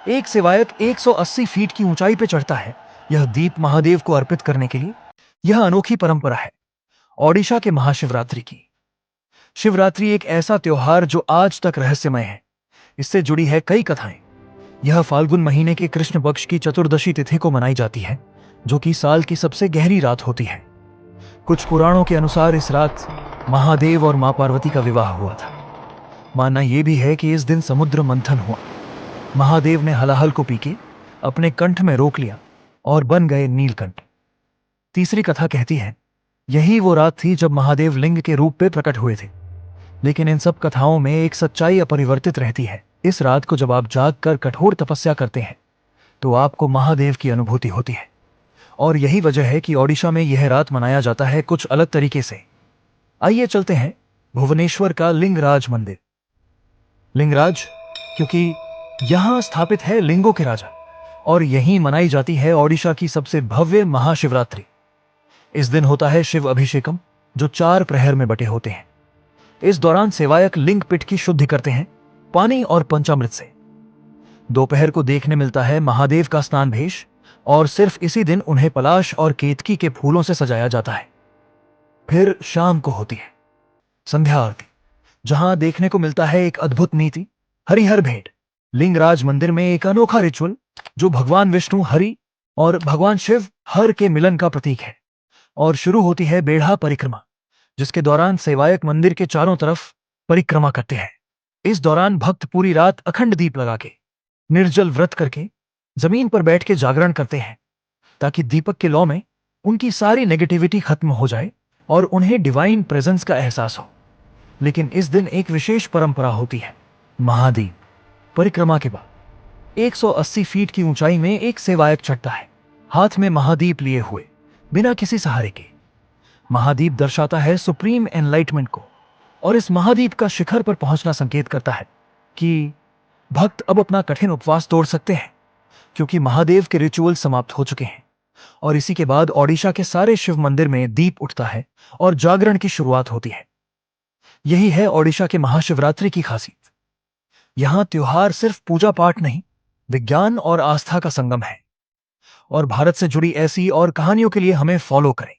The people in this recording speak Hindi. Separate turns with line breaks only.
एक सेवायक 180 फीट की ऊंचाई पर चढ़ता है, यह दीप महादेव को अर्पित करने के लिए। यह अनोखी परंपरा है ओडिशा के महाशिवरात्रि की। शिवरात्रि एक ऐसा त्योहार जो आज तक रहस्यमय है। इससे जुड़ी है कई कथाएं। यह फाल्गुन महीने के कृष्ण पक्ष की चतुर्दशी तिथि को मनाई जाती है, जो कि साल की सबसे गहरी रात होती है। कुछ पुराणों के अनुसार इस रात महादेव और मां पार्वती का विवाह हुआ था। मानना यह भी है कि इस दिन समुद्र मंथन हुआ। महादेव ने हलाहल को पीके अपने कंठ में रोक लिया और बन गए नीलकंठ। तीसरी कथा कहती है यही वो रात थी जब महादेव लिंग के रूप में प्रकट हुए थे। लेकिन इन सब कथाओं में एक सच्चाई अपरिवर्तित रहती है। इस रात को जब आप जाग कर कठोर तपस्या करते हैं तो आपको महादेव की अनुभूति होती है। और यही वजह है कि ओडिशा में यह रात मनाया जाता है कुछ अलग तरीके से। आइए चलते हैं भुवनेश्वर का लिंगराज मंदिर। लिंगराज क्योंकि यहां स्थापित है लिंगों के राजा, और यहीं मनाई जाती है ओडिशा की सबसे भव्य महाशिवरात्रि। इस दिन होता है शिव अभिषेकम, जो 4 प्रहर में बटे होते हैं। इस दौरान सेवायक लिंग पिट की शुद्धि करते हैं पानी और पंचामृत से। दोपहर को देखने मिलता है महादेव का स्नान भेष, और सिर्फ इसी दिन उन्हें पलाश और केतकी के फूलों से सजाया जाता है। फिर शाम को होती है संध्या आरती, जहां देखने को मिलता है एक अद्भुत नीति, हरिहर भेंट। लिंगराज मंदिर में एक अनोखा रिचुअल जो भगवान विष्णु हरि और भगवान शिव हर के मिलन का प्रतीक है। और शुरू होती है बेढ़ा परिक्रमा, जिसके दौरान सेवायक मंदिर के चारों तरफ परिक्रमा करते हैं। इस दौरान भक्त पूरी रात अखंड दीप लगा के, निर्जल व्रत करके, जमीन पर बैठ के जागरण करते हैं, ताकि दीपक के लौ में उनकी सारी नेगेटिविटी खत्म हो जाए और उन्हें डिवाइन प्रेजेंस का एहसास हो। लेकिन इस दिन एक विशेष परंपरा होती है। महादीप परिक्रमा के बाद 180 फीट की ऊंचाई में एक सेवायक चढ़ता है, हाथ में महादीप लिए हुए, बिना किसी सहारे के। महादीप दर्शाता है सुप्रीम एनलाइटमेंट को, और इस महादीप का शिखर पर पहुंचना संकेत करता है कि भक्त अब अपना कठिन उपवास तोड़ सकते हैं, क्योंकि महादेव के रिचुअल समाप्त हो चुके हैं। और इसी के बाद ओडिशा के सारे शिव मंदिर में दीप उठता है और जागरण की शुरुआत होती है। यही है ओडिशा के महाशिवरात्रि की खासियत। यहां त्योहार सिर्फ पूजा पाठ नहीं, विज्ञान और आस्था का संगम है। और भारत से जुड़ी ऐसी और कहानियों के लिए हमें फॉलो करें।